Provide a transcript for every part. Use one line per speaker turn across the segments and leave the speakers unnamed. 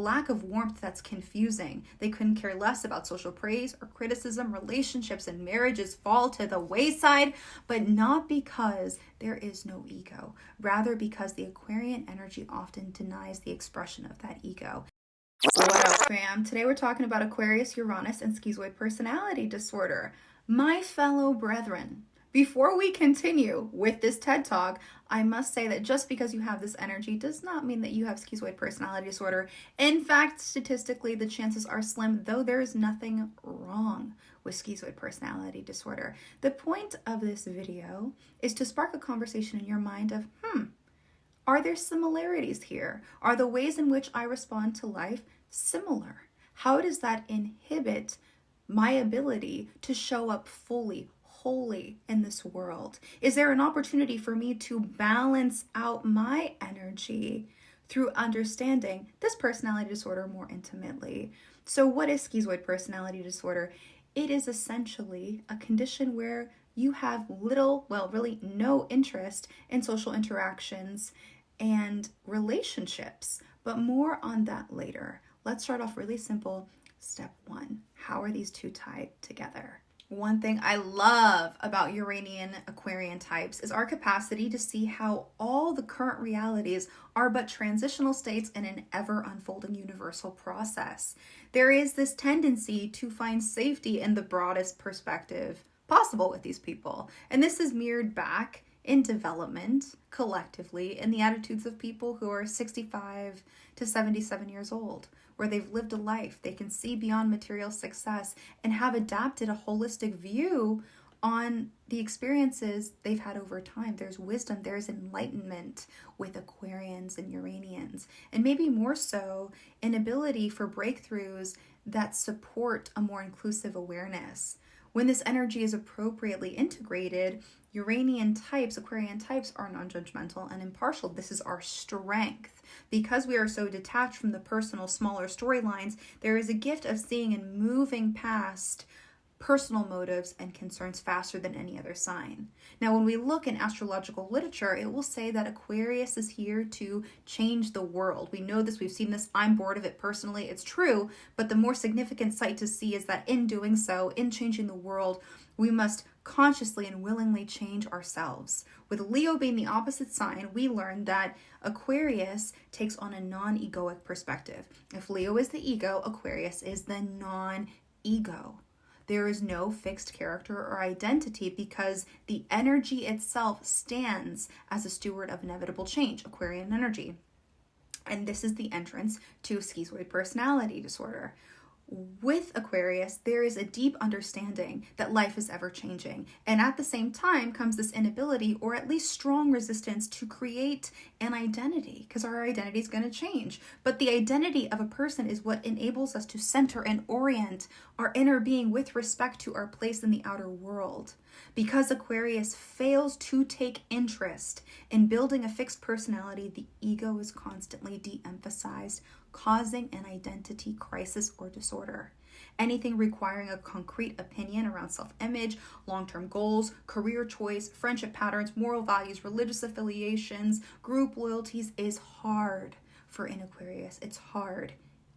lack of warmth that's confusing. They couldn't care less about social praise or criticism. Relationships and marriages fall to the wayside, but not because there is no ego, rather because the Aquarian energy often denies the expression of that ego. So what up, fam? Today we're talking about Aquarius, Uranus, and Schizoid personality disorder. My fellow brethren, before we continue with this TED Talk, I must say that just because you have this energy does not mean that you have schizoid personality disorder. In fact, statistically, the chances are slim, though there is nothing wrong with schizoid personality disorder. The point of this video is to spark a conversation in your mind of, are there similarities here? Are the ways in which I respond to life similar? How does that inhibit my ability to show up fully, wholly in this world? Is there an opportunity for me to balance out my energy through understanding this personality disorder more intimately? So what is schizoid personality disorder? It is essentially a condition where you have little, well, really no interest in social interactions and relationships, but more on that later. Let's start off really simple. Step one, how are these two tied together? One thing I love about Uranian Aquarian types is our capacity to see how all the current realities are but transitional states in an ever unfolding universal process. There is this tendency to find safety in the broadest perspective possible with these people. And this is mirrored back in development collectively in the attitudes of people who are 65 to 77 years old, where they've lived a life, they can see beyond material success and have adapted a holistic view on the experiences they've had over time. There's wisdom, there's enlightenment with Aquarians and Uranians, and maybe more so an ability for breakthroughs that support a more inclusive awareness. When this energy is appropriately integrated, Uranian types, Aquarian types are non-judgmental and impartial. This is our strength. Because we are so detached from the personal, smaller storylines, there is a gift of seeing and moving past personal motives and concerns faster than any other sign. Now, when we look in astrological literature, it will say that Aquarius is here to change the world. We know this, we've seen this, I'm bored of it personally, it's true, but the more significant sight to see is that in doing so, in changing the world, we must consciously and willingly change ourselves. With Leo being the opposite sign, we learn that Aquarius takes on a non-egoic perspective. If Leo is the ego, Aquarius is the non-ego. There is no fixed character or identity because the energy itself stands as a steward of inevitable change, Aquarian energy. And this is the entrance to schizoid personality disorder. With Aquarius, there is a deep understanding that life is ever changing. And at the same time comes this inability, or at least strong resistance, to create an identity, because our identity is going to change. But the identity of a person is what enables us to center and orient our inner being with respect to our place in the outer world. Because Aquarius fails to take interest in building a fixed personality, the ego is constantly de-emphasized, causing an identity crisis or disorder. Anything requiring a concrete opinion around self-image, long-term goals, career choice, friendship patterns, moral values, religious affiliations, group loyalties is hard for an Aquarius. It's hard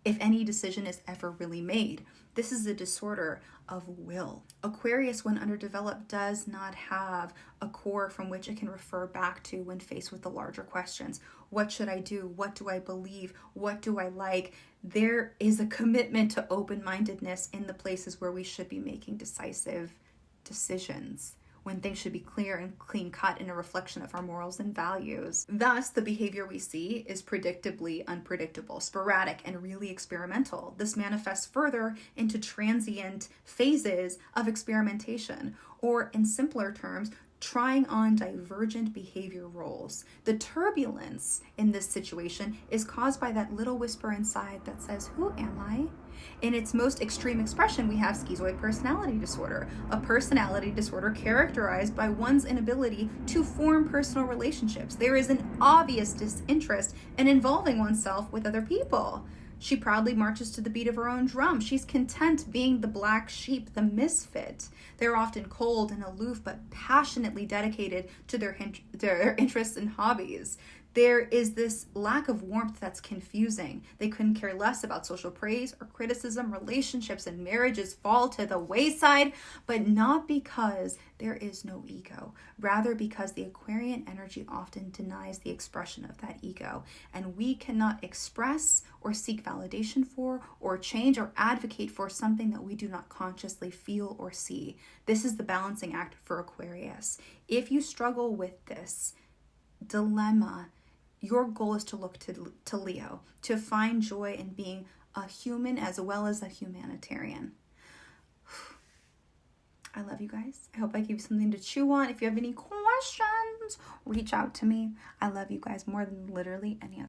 if any decision is ever really made. This is a disorder of will. Aquarius, when underdeveloped, does not have a core from which it can refer back to when faced with the larger questions. What should I do? What do I believe? What do I like? There is a commitment to open-mindedness in the places where we should be making decisive decisions, when things should be clear and clean-cut in a reflection of our morals and values. Thus, the behavior we see is predictably unpredictable, sporadic, and really experimental. This manifests further into transient phases of experimentation, or in simpler terms, trying on divergent behavior roles. The turbulence in this situation is caused by that little whisper inside that says, "Who am I?" In its most extreme expression, we have schizoid personality disorder, a personality disorder characterized by one's inability to form personal relationships. There is an obvious disinterest in involving oneself with other people. She proudly marches to the beat of her own drum. She's content being the black sheep, the misfit. They're often cold and aloof, but passionately dedicated to their interests and hobbies. there is this lack of warmth that's confusing. They couldn't care less about social praise or criticism. Relationships and marriages fall to the wayside, but not because there is no ego, rather because the Aquarian energy often denies the expression of that ego. And we cannot express or seek validation for or change or advocate for something that we do not consciously feel or see. This is the balancing act for Aquarius. If you struggle with this dilemma, your goal is to look to Leo, to find joy in being a human as well as a humanitarian. I love you guys. I hope I gave you something to chew on. If you have any questions, reach out to me. I love you guys more than literally any other.